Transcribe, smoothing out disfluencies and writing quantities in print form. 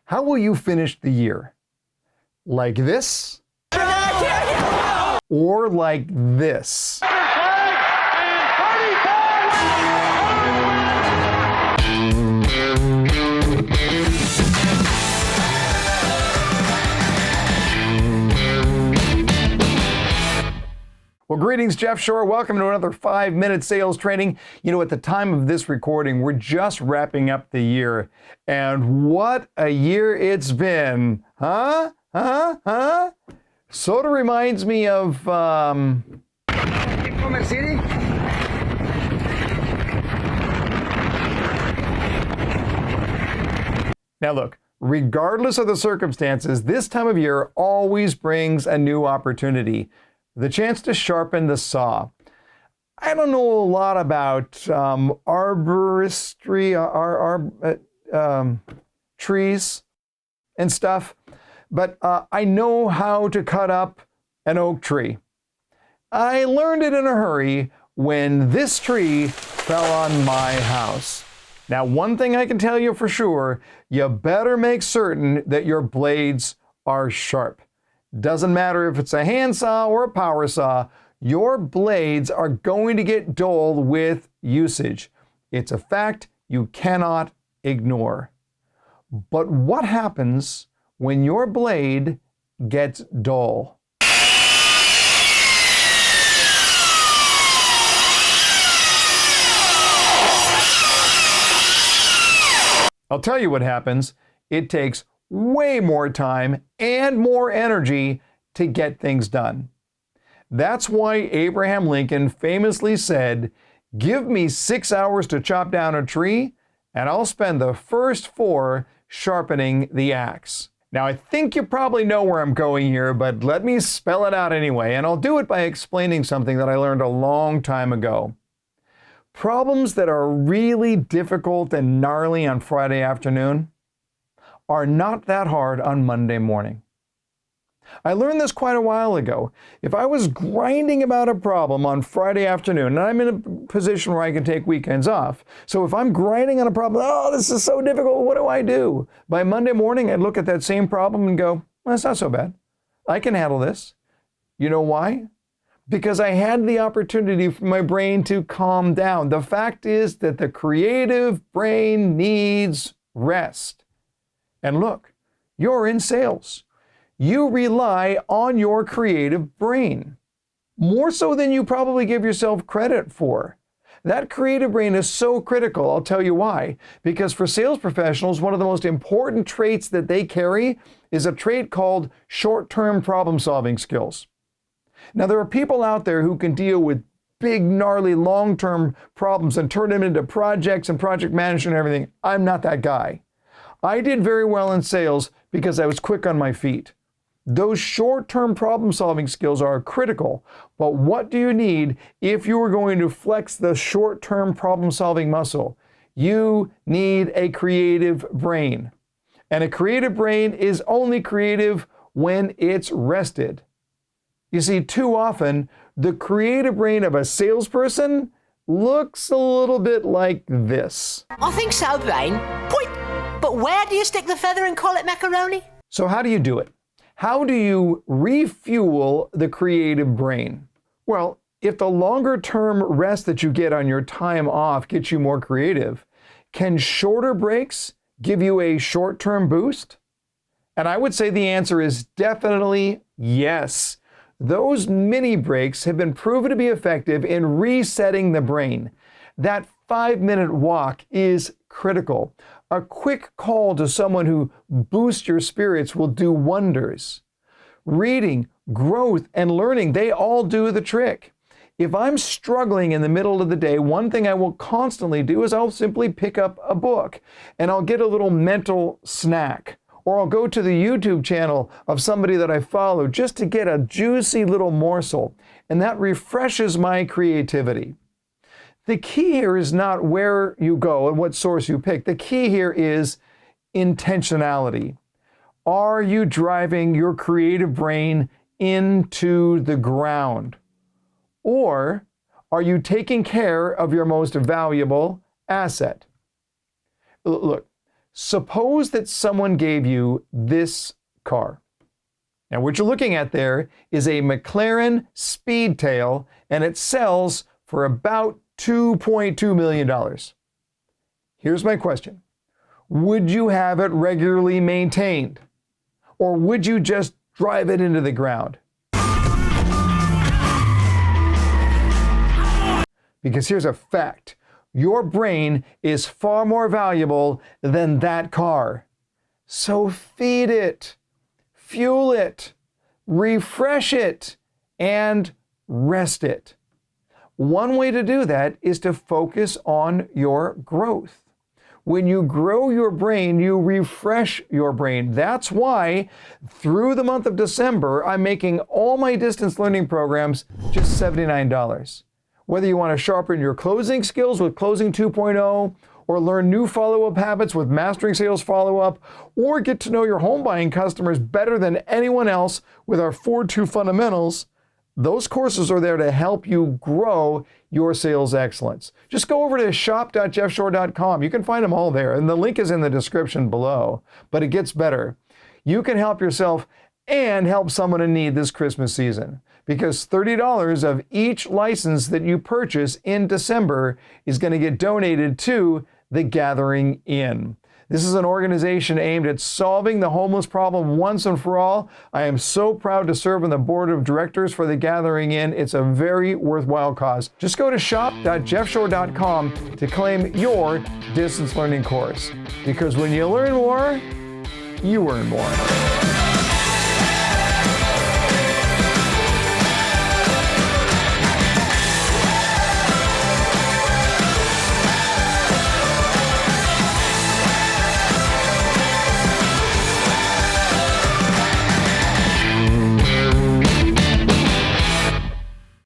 How will you finish the year? Like this? Or like this? Well, greetings, Jeff Shore. Welcome to another 5-minute sales training. You know, at the time of this recording, we're just wrapping up the year. And what a year it's been. Sort of reminds me of, City? Now look, regardless of the circumstances, this time of year always brings a new opportunity. The chance to sharpen the saw. I don't know a lot about arboristry, trees and stuff, but I know how to cut up an oak tree. I learned it in a hurry when this tree fell on my house. Now, one thing I can tell you for sure, you better make certain that your blades are sharp. Doesn't matter if it's a handsaw or a power saw, your blades are going to get dull with usage. It's a fact you cannot ignore. But what happens when your blade gets dull? I'll tell you what happens. It takes way more time and more energy to get things done. That's why Abraham Lincoln famously said, "Give me 6 hours to chop down a tree, and I'll spend the first 4 sharpening the axe." Now, I think you probably know where I'm going here, but let me spell it out anyway, and I'll do it by explaining something that I learned a long time ago. Problems that are really difficult and gnarly on Friday afternoon are not that hard on Monday morning. I learned this quite a while ago. If I was grinding about a problem on Friday afternoon, and I'm in a position where I can take weekends off, so if I'm grinding on a problem, oh, this is so difficult, what do I do? By Monday morning, I'd look at that same problem and go, well, it's not so bad. I can handle this. You know why? Because I had the opportunity for my brain to calm down. The fact is that the creative brain needs rest. And look, you're in sales. You rely on your creative brain, more so than you probably give yourself credit for. That creative brain is so critical. I'll tell you why. Because for sales professionals, one of the most important traits that they carry is a trait called short-term problem-solving skills. Now, there are people out there who can deal with big, gnarly, long-term problems and turn them into projects and project management and everything. I'm not that guy. I did very well in sales because I was quick on my feet. Those short-term problem-solving skills are critical, but what do you need if you are going to flex the short-term problem-solving muscle? You need a creative brain. And a creative brain is only creative when it's rested. You see, too often, the creative brain of a salesperson looks a little bit like this. I think so, Brain. Point. But where do you stick the feather and call it macaroni? So how do you do it? How do you refuel the creative brain? Well, if the longer-term rest that you get on your time off gets you more creative, can shorter breaks give you a short-term boost? And I would say the answer is definitely yes. Those mini breaks have been proven to be effective in resetting the brain. That 5-minute walk is critical. A quick call to someone who boosts your spirits will do wonders. Reading, growth, and learning, they all do the trick. If I'm struggling in the middle of the day, one thing I will constantly do is I'll simply pick up a book and I'll get a little mental snack. Or I'll go to the YouTube channel of somebody that I follow just to get a juicy little morsel. And that refreshes my creativity. The key here is not where you go and what source you pick. The key here is intentionality. Are you driving your creative brain into the ground? Or are you taking care of your most valuable asset? Look, Suppose that someone gave you this car. Now, what you're looking at there is a McLaren Speedtail, and it sells for about $2.2 million. Here's my question. Would you have it regularly maintained? Or would you just drive it into the ground? Because here's a fact. Your brain is far more valuable than that car. So feed it, fuel it, refresh it, and rest it. One way to do that is to focus on your growth. When you grow your brain, you refresh your brain. That's why through the month of December, I'm making all my distance learning programs just $79. Whether you want to sharpen your closing skills with Closing 2.0, or learn new follow-up habits with Mastering Sales Follow-up, or get to know your home buying customers better than anyone else with our 4-2 fundamentals, those courses are there to help you grow your sales excellence. Just go over to shop.jeffshore.com. You can find them all there, and the link is in the description below. But it gets better. You can help yourself and help someone in need this Christmas season, because $30 of each license that you purchase in December is going to get donated to the Gathering Inn. This is an organization aimed at solving the homeless problem once and for all. I am so proud to serve on the board of directors for the Gathering Inn. It's a very worthwhile cause. Just go to shop.jeffshore.com to claim your distance learning course, because when you learn more, you earn more.